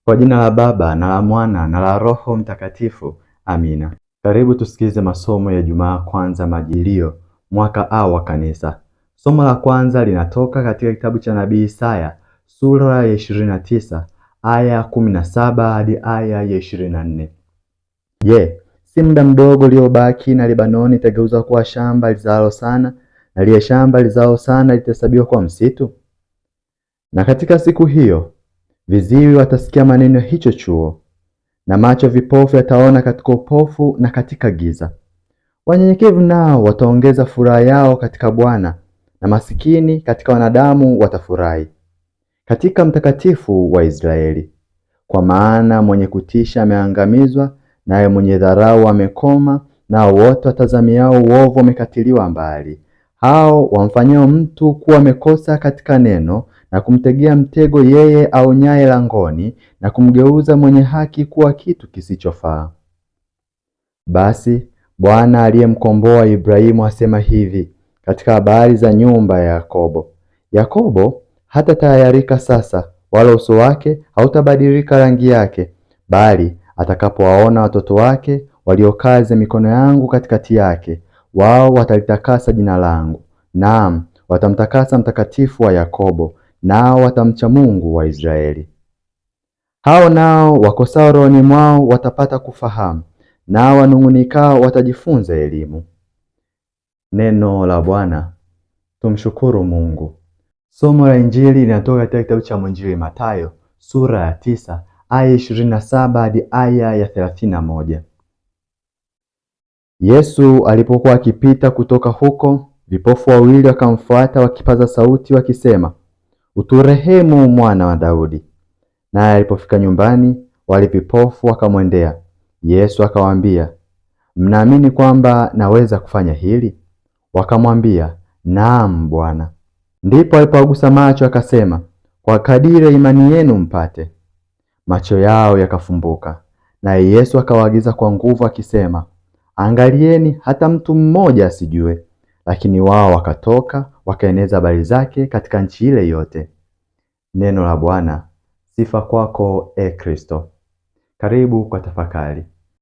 Kwa jina la Baba na la Mwana na la Roho Mtakatifu. Amina. Karibu tusikize masomo ya Jumaa Kwanza Majilio, mwaka A wa Kanisa. Somo la kwanza linatoka katika kitabu cha Nabii Isaya sura ya 29 aya ya 17 hadi aya ya 24. Je, si muda mdogo uliobaki na Lebanoni itageuza kuwa shamba lizalo sana, na lile shamba lizalo sana litahesabiwa kuwa msitu? Na katika siku hiyo viziwi watasikia maneno hicho chuo, na macho vipofu yataona katika upofu na katika giza. Wanyenyekevu nao wataongeza furaha yao katika Bwana, na masikini katika wanadamu watafurahi katika Mtakatifu wa Israeli. Kwa maana mwenye kutisha ameangamizwa, naye mwenye dharau amekoma, nao wote watazamiao uovu wamekatiliwa mbali. Hao wamfanyao mtu kuwa amekosa katika neno, na kumtegea mtego yeye aonyaye langoni, na kumgeuza mwenye haki kuwa kitu kisichofaa. Basi Bwana aliyemkomboa Ibrahimu asema hivi katika habari za nyumba ya Yakobo: Yakobo hatatahayarika sasa, wala uso wake hautabadilika rangi yake, bali atakapowaona watoto wake waliokaza mikono yangu katikati yake, wao watalitakasa jina langu, naam, watamtakasa Mtakatifu wa Yakobo, nao watamcha Mungu wa Israeli. Hao nao wakosao rohoni mwao watapata kufahamu, nao wanung'unikao watajifunza elimu. Neno la Bwana. Tumshukuru Mungu. Somo la Injili linatoka katika kitabu cha mwinjili Mathayo sura ya 9 aya 27 hadi aya ya 31. Yesu alipokuwa akipita kutoka huko, vipofu wawili wakamfuata wakipaza sauti wakisema, Uturehemu, Mwana wa Daudi. Naye alipofika nyumbani, wale vipofu wakamwendea. Yesu akawaambia, Mnaamini kwamba naweza kufanya hili? Wakamwambia, Naam, Bwana. Ndipo alipowagusa macho akasema, Kwa kadiri ya imani yenu mpate. Macho yao yakafumbuka. Naye Yesu akawaagiza kwa nguvu akisema, Angalieni hata mtu mmoja asijue. Lakini wao wakatoka wakaeneza habari zake katika nchi ile yote. Neno la Bwana. Sifa kwako, Kristo. Karibu kwa tafakari.